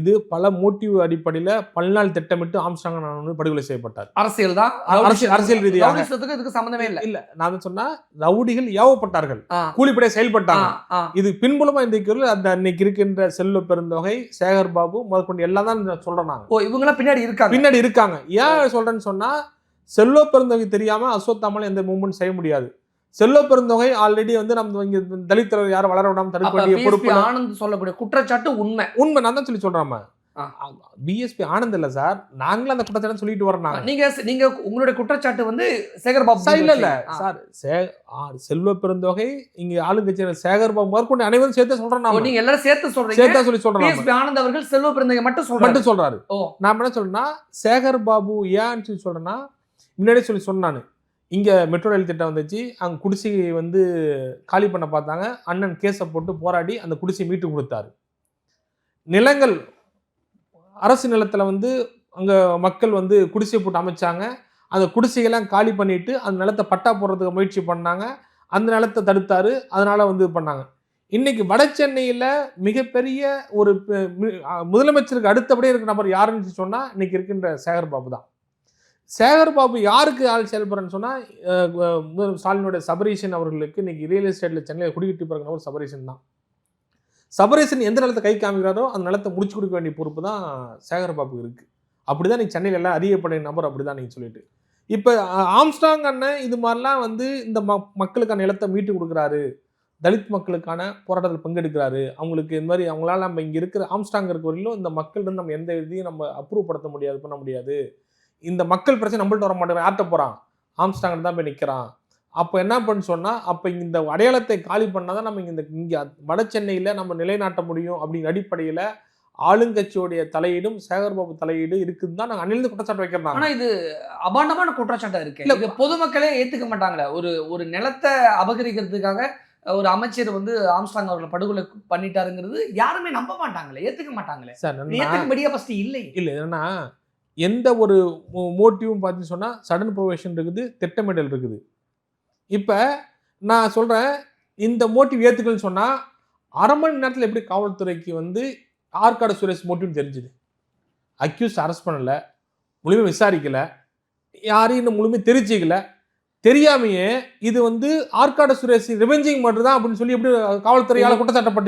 இது பல மோட்டிவ் அடிப்படையில பல்நாள் திட்டமிட்டு ஆம்ஸ்ட்ராங் வந்து படுகொலை செய்யப்பட்டார். அரசியல் தான், அரசியல் ரீதியாக இதுக்கு சம்பந்தமே இல்ல. இல்ல நான் சொன்னா ரவுடிகள் ஏவப்பட்டார்கள், கூலிப்படை செயல்பட்டாங்க. இது பின்புலமா அந்த இன்னைக்கு இருக்கின்ற செல்வ பெருந்தொகை, சேகர் பாபு முதற்கொண்டு எல்லாம் தான் சொல்றேன் நாங்க. இவங்க எல்லாம் பின்னாடி இருக்காங்க. ஏன் சொல்றேன்னு சொன்னா செல்வ பெருந்தொகை தெரியாம அஸ்வத்தாமல எந்த மூவ்மெண்ட் செய்ய முடியாது. செல்வ பெருந்தொகை ஆல்ரெடி வந்து நம்ம இங்க தலித் தலைவர் யாரும் வளர விடாம தடுக்க வேண்டிய பொறுப்பு. ஆனந்த் சொல்லக்கூடிய குற்றச்சாட்டு உண்மை. நான் தான் சொல்றேன். பிஎஸ்பி ஆனந்த் இல்ல சார், நாங்களும் அந்த குற்றச்சாட்டு சொல்லிட்டு வரோம். நீங்க உங்களுடைய குற்றச்சாட்டு வந்து சேகர் பாபு இல்ல சார். செல்வ பெருந்தொகை இங்க ஆளுங்கட்சியில சேகர் பாபு முதற்கொண்டு அனைவரும் சேர்த்து சொல்றேன். நீங்க எல்லாரும் சேர்த்து சொல்றீங்க. பிஎஸ்பி ஆனந்த் அவர்கள் செல்வ பெருந்தொகை மட்டும் சொல்றாரு. நான் என்ன சொல்றேன்னா, சேகர் பாபு ஏன்னு சொல்றேன்னா, முன்னாடியே சொன்னானு இங்கே மெட்ரோ ரயில் திட்டம் வந்துச்சு. அங்கே குடிசையை வந்து காலி பண்ண பார்த்தாங்க. அண்ணன் கேஸை போட்டு போராடி அந்த குடிசையை மீட்டு கொடுத்தாரு. நிலங்கள் அரசு நிலத்தில் வந்து அங்கே மக்கள் வந்து குடிசை போட்டு அமைச்சாங்க. அந்த குடிசைகள்லாம் காலி பண்ணிட்டு அந்த நிலத்தை பட்டா போடுறதுக்கு முயற்சி பண்ணாங்க. அந்த நிலத்தை தடுத்தாரு. அதனால வந்து பண்ணாங்க. இன்னைக்கு வட சென்னையில் மிகப்பெரிய ஒரு முதலமைச்சருக்கு அடுத்தபடியே இருக்கிற நபர் யாருன்னு சொன்னால் இன்னைக்கு இருக்கின்ற சேகர் பாபு தான். சேகர் பாபு யாருக்கு ஆள் செயல்படுறேன்னு சொன்னால், ஸ்டாலினுடைய சபரீஷன் அவர்களுக்கு இன்னைக்கு ரியல் எஸ்டேட்டில் சென்னையில் குடிக்கிட்டு பிறகு ஒரு சபரீஷன் தான். சபரீஷன் எந்த நிலத்தை கை காமிக்கிறாரோ அந்த நிலத்தை முடிச்சு கொடுக்க வேண்டிய பொறுப்பு தான் சேகர் பாபு இருக்கு. அப்படிதான் நீங்க சென்னையில் எல்லாம் அறியப்பட்ட நபர் அப்படிதான் நீங்க சொல்லிட்டு. இப்போ ஆம்ஸ்ட்ராங் அண்ணன் இது மாதிரிலாம் வந்து இந்த மக்களுக்கான நிலத்தை மீட்டு கொடுக்குறாரு, தலித் மக்களுக்கான போராட்டத்தில் பங்கெடுக்கிறாரு. அவங்களுக்கு இந்த மாதிரி அவங்களால நம்ம இங்கே இருக்கிற ஆம்ஸ்ட்ராங் இருக்க வரையிலும் இந்த மக்கள் நம்ம எந்த இதையும் நம்ம அப்ரூவ் படுத்த முடியாது, பண்ண முடியாது. இந்த மக்கள் பிரச்சனை நம்மள்ட்ட வர மாட்டேங்கிறான், யார்கிட்ட போகிறான், ஆம்ஸ்ட்ராங் தான் போய் நிற்கிறான். அப்போ என்ன பண்ணு சொன்னால், அப்போ இந்த அடையாளத்தை காலி பண்ணால் தான் நம்ம இங்கே வட சென்னையில் நம்ம நிலைநாட்ட முடியும் அப்படிங்கிற அடிப்படையில் ஆளுங்கட்சியோடைய தலையீடும் சேகர்பாபு தலையீடு இருக்குதுன்னு தான் நாங்கள் அணிலிருந்து குற்றச்சாட்டு வைக்கிறோம். ஆனால் இது அபாண்டமான குற்றச்சாட்டாக இருக்கு. இல்லை, பொதுமக்களே ஏற்றுக்க மாட்டாங்களே. ஒரு நிலத்தை அபகரிக்கிறதுக்காக ஒரு அமைச்சர் வந்து ஆம்ஸ்ட்ராங் அவர்களை படுகொலை பண்ணிட்டாருங்கிறது யாருமே நம்ப மாட்டாங்களே, ஏற்றுக்க மாட்டாங்களே. சார் ஏற்றுக்கும்படியா ஃபர்ஸ்ட் இல்லை. என்னன்னா எந்த ஒரு மோட்டிவும் பார்த்து சொன்னால் சடன் ப்ரொவேஷன் இருக்குது, திட்டமிடல் இருக்குது. இப்போ நான் சொல்கிறேன், இந்த மோட்டிவ் ஏற்றுக்கலன்னு சொன்னால் அரை மணி நேரத்தில் எப்படி காவல்துறைக்கு வந்து ஆற்காடு சுரேஷ் மோட்டிவ் தெரிஞ்சுது? அக்யூஸ்ட் அரெஸ்ட் பண்ணலை, முழுமையாக விசாரிக்கலை, யாரையும் இன்னும் முழுமையாக தெரிஞ்சிக்கல, தெரியாமையே இது வந்து ஆற்காடு சுரேஷ் ரிவெஞ்சிங் மட்டும் தான் அப்படின்னு சொல்லி எப்படி காவல்துறையால் குற்றச்சாட்டப்பட்டு